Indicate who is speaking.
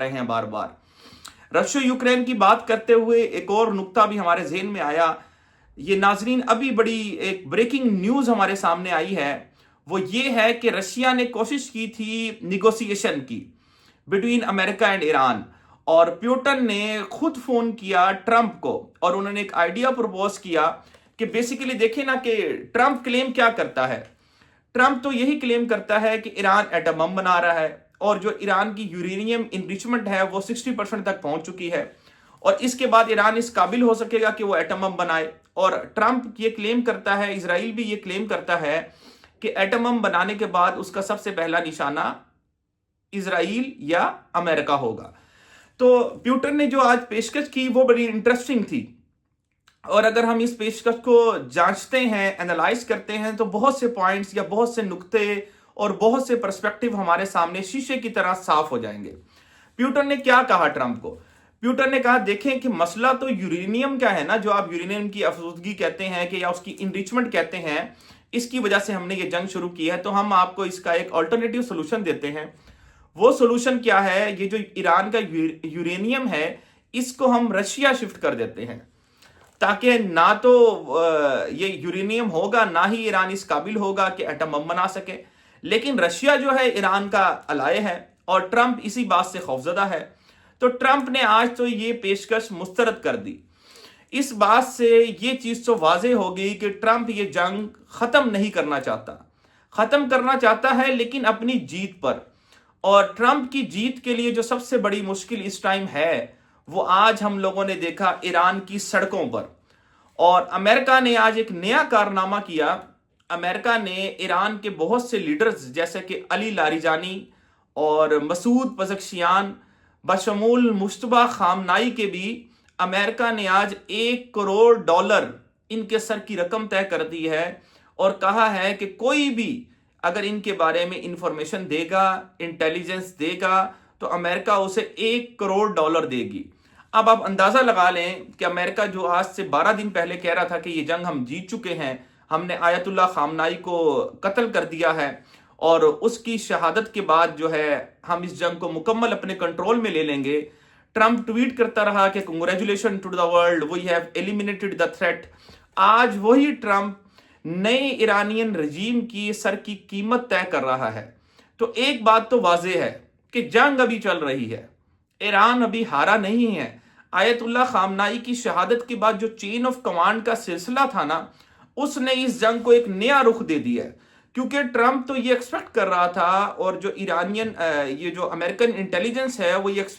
Speaker 1: रहे हैं बार बार। Russia Ukraine की बात करते हुए एक और नुक्ता भी हमारे ज़हन में आया। ये नाजरीन अभी बड़ी एक ब्रेकिंग न्यूज़ हमारे सामने आई है, वो ये है कि रशिया ने कोशिश की थी निगोसिएशन की बिटवीन अमेरिका एंड ईरान, और प्यूटन ने खुद फोन किया ट्रंप को और उन्होंने एक आइडिया प्रपोज किया कि बेसिकली देखें ना कि ट्रंप क्लेम क्या करता है। ट्रंप तो यही क्लेम करता है कि ईरान एटम बम बना रहा है और जो ईरान की यूरेनियम इनरिचमेंट है वो 60% तक पहुंच चुकी है और इसके बाद ईरान इस काबिल हो सकेगा कि वो एटम बम बनाए। और ट्रंप ये क्लेम करता है, इजराइल भी ये क्लेम करता है कि एटम बम बनाने के बाद उसका सबसे पहला निशाना इजराइल या अमेरिका होगा। तो प्यूटन ने जो आज पेशकश की वो बड़ी इंटरेस्टिंग थी, और अगर हम इस पेशकश को जांचते हैं, एनालाइज करते हैं, तो बहुत से पॉइंट्स या बहुत से नुक्ते और बहुत से पर्सपेक्टिव हमारे सामने शीशे की तरह साफ हो जाएंगे। प्यूटन ने क्या कहा ट्रंप को? प्यूटन ने कहा देखें कि मसला तो यूरेनियम का है ना, जो आप यूरेनियम की अफसुदगी कहते हैं कि या उसकी इनरिचमेंट कहते हैं, इसकी वजह से हमने ये जंग शुरू की है, तो हम आपको इसका एक अल्टरनेटिव सोल्यूशन देते हैं। वो सोल्यूशन क्या है? ये जो ईरान का यूरेनियम है इसको हम रशिया शिफ्ट कर देते हैं, ताकि ना तो ये यूरेनियम होगा, ना ही ईरान इस काबिल होगा कि एटम बम बना सके। लेकिन रशिया जो है ईरान का अलाय है और ट्रंप इसी बात से खौफजदा है। तो ट्रंप ने आज तो ये पेशकश मुस्तरद कर दी। इस बात से ये चीज तो वाज़ेह हो गई कि ट्रंप ये जंग खत्म नहीं करना चाहता, खत्म करना चाहता है लेकिन अपनी जीत पर। और ट्रंप की जीत के लिए जो सबसे बड़ी मुश्किल इस टाइम है वो आज हम लोगों ने देखा ईरान की सड़कों पर। और अमेरिका ने आज एक नया कारनामा किया। अमेरिका ने ईरान के बहुत से लीडर्स जैसे कि अली लारिजानी और मसूद पज़ेश्कियान बशमूल मुश्तबा खामनाई के भी, अमेरिका ने आज $1 करोड़ इनके सर की रकम तय कर दी है और कहा है कि कोई भी अगर इनके बारे में इंफॉर्मेशन देगा, इंटेलिजेंस देगा, तो अमेरिका उसे $1 करोड़ देगी। अब आप अंदाजा लगा लें कि अमेरिका जो आज से 12 दिन पहले कह रहा था कि ये जंग हम जीत चुके हैं, हमने आयतुल्ला खामनाई को कत्ल कर दिया है और उसकी शहादत के बाद जो है हम इस जंग को मुकम्मल अपने कंट्रोल में ले लेंगे। ट्रंप ट्वीट करता रहा कि congratulation to the world, we have eliminated the threat. आज वही ट्रंप नए ईरानियन रजीम की सर की कीमत तय कर रहा है। तो एक बात तो वाज़ेह है कि जंग अभी चल रही है, ईरान अभी हारा नहीं है। आयतुल्ला खामनाई की शहादत के बाद जो चेन ऑफ कमांड का सिलसिला था ना, उसने इस जंग को एक नया रुख दे दिया है। क्योंकि ट्रंप तो ये एक्सपेक्ट कर रहा था और जो ईरानियन ये जो अमेरिकन इंटेलिजेंस है वो ये